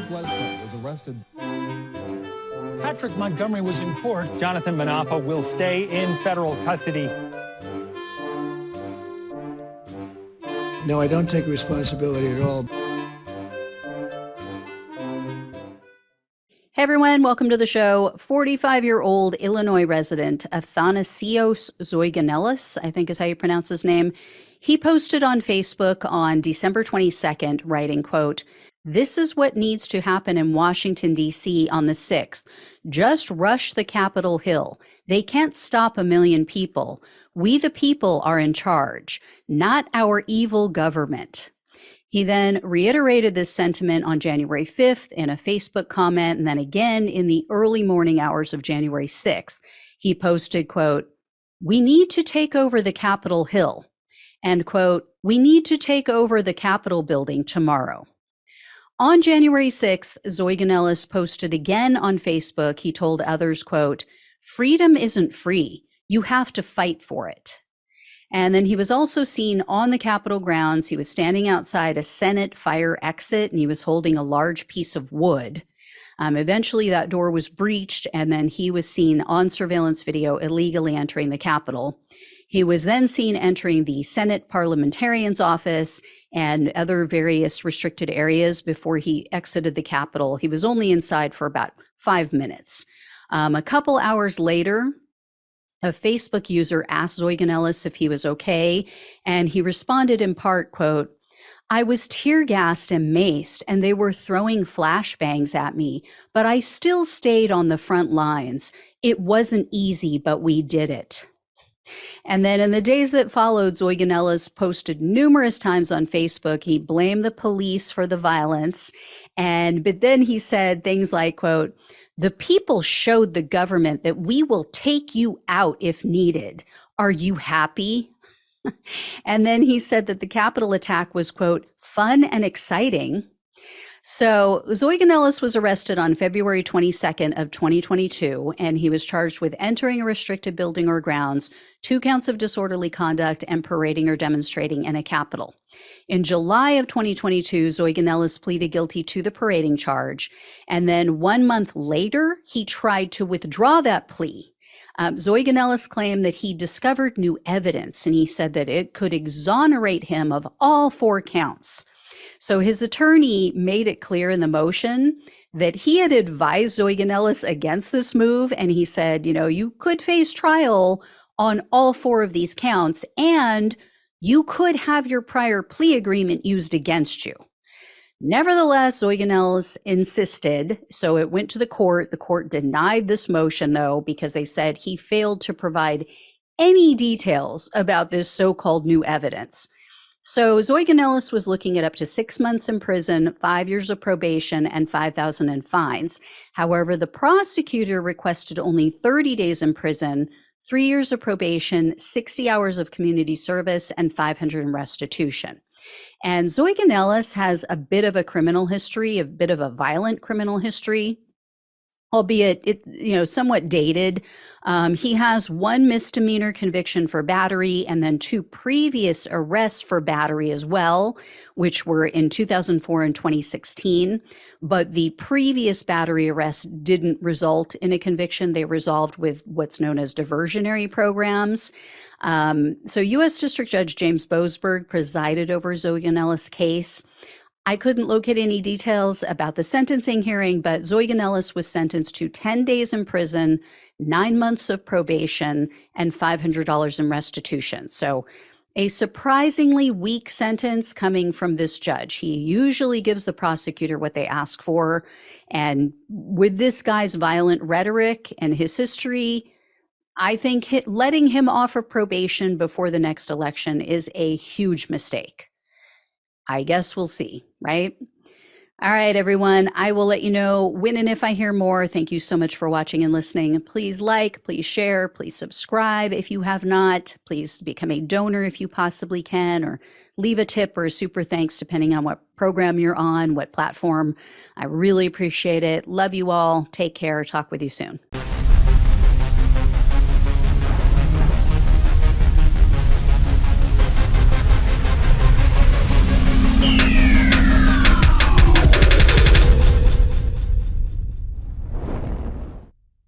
Bledsoe was arrested. Patrick Montgomery was in court. Jonathan Manapa will stay in federal custody. No, I don't take responsibility at all. Hey everyone, welcome to the show. 45-year-old Illinois resident Athanasios Zoyganeles, I think is how you pronounce his name. He posted on Facebook on December 22nd, writing, quote, "This is what needs to happen in Washington, D.C. on the 6th. Just rush the Capitol Hill. They can't stop a million people. We the people are in charge, not our evil government." He then reiterated this sentiment on January 5th in a Facebook comment, and then again in the early morning hours of January 6th. He posted, quote, "We need to take over the Capitol Hill," and quote, "We need to take over the Capitol building tomorrow." On January 6th, Zoyganeles posted again on Facebook. He told others, quote, "Freedom isn't free. You have to fight for it." And then he was also seen on the Capitol grounds. He was standing outside a Senate fire exit, and he was holding a large piece of wood. Eventually, that door was breached, and then he was seen on surveillance video illegally entering the Capitol. He was then seen entering the Senate parliamentarian's office and other various restricted areas before he exited the Capitol. He was only inside for about 5 minutes. A couple hours later, a Facebook user asked Zoyganeles if he was okay, and he responded in part, quote, "I was tear-gassed and maced, and they were throwing flashbangs at me, but I still stayed on the front lines. It wasn't easy, but we did it." And then in the days that followed, Zoyganeles posted numerous times on Facebook. He blamed the police for the violence, but then he said things like, quote, "The people showed the government that we will take you out if needed. Are you happy?" And then he said that the Capitol attack was, quote, "fun and exciting." So Zoyganeles was arrested on February 22nd of 2022, and he was charged with entering a restricted building or grounds, 2 counts of disorderly conduct, and parading or demonstrating in a Capitol. In July of 2022, Zoyganeles pleaded guilty to the parading charge, and then 1 month later, he tried to withdraw that plea. Zoyganeles claimed that he discovered new evidence, and he said that it could exonerate him of all 4 counts. So his attorney made it clear in the motion that he had advised Zoyganeles against this move, and he said, you could face trial on all 4 of these counts, and you could have your prior plea agreement used against you. Nevertheless, Zoyganeles insisted, so it went to the court. The court denied this motion, though, because they said he failed to provide any details about this so-called new evidence. So Zoyganeles was looking at up to 6 months in prison, 5 years of probation, and $5,000 in fines. However, the prosecutor requested only 30 days in prison, 3 years of probation, 60 hours of community service, and $500 in restitution. And Zoyganeles has a bit of a criminal history, a bit of a violent criminal history, albeit somewhat dated. He has 1 misdemeanor conviction for battery and then 2 previous arrests for battery as well, which were in 2004 and 2016. But the previous battery arrests didn't result in a conviction. They resolved with what's known as diversionary programs. So U.S. District Judge James Boasberg presided over Zoyganeles' case. I couldn't locate any details about the sentencing hearing, but Zoyganeles was sentenced to 10 days in prison, 9 months of probation, and $500 in restitution. So a surprisingly weak sentence coming from this judge. He usually gives the prosecutor what they ask for. And with this guy's violent rhetoric and his history, I think letting him off of probation before the next election is a huge mistake. I guess we'll see, right? All right, everyone. I will let you know when and if I hear more. Thank you so much for watching and listening. Please like, please share, please subscribe if you have not. Please become a donor if you possibly can, or leave a tip or a super thanks depending on what program you're on, what platform. I really appreciate it. Love you all. Take care. Talk with you soon.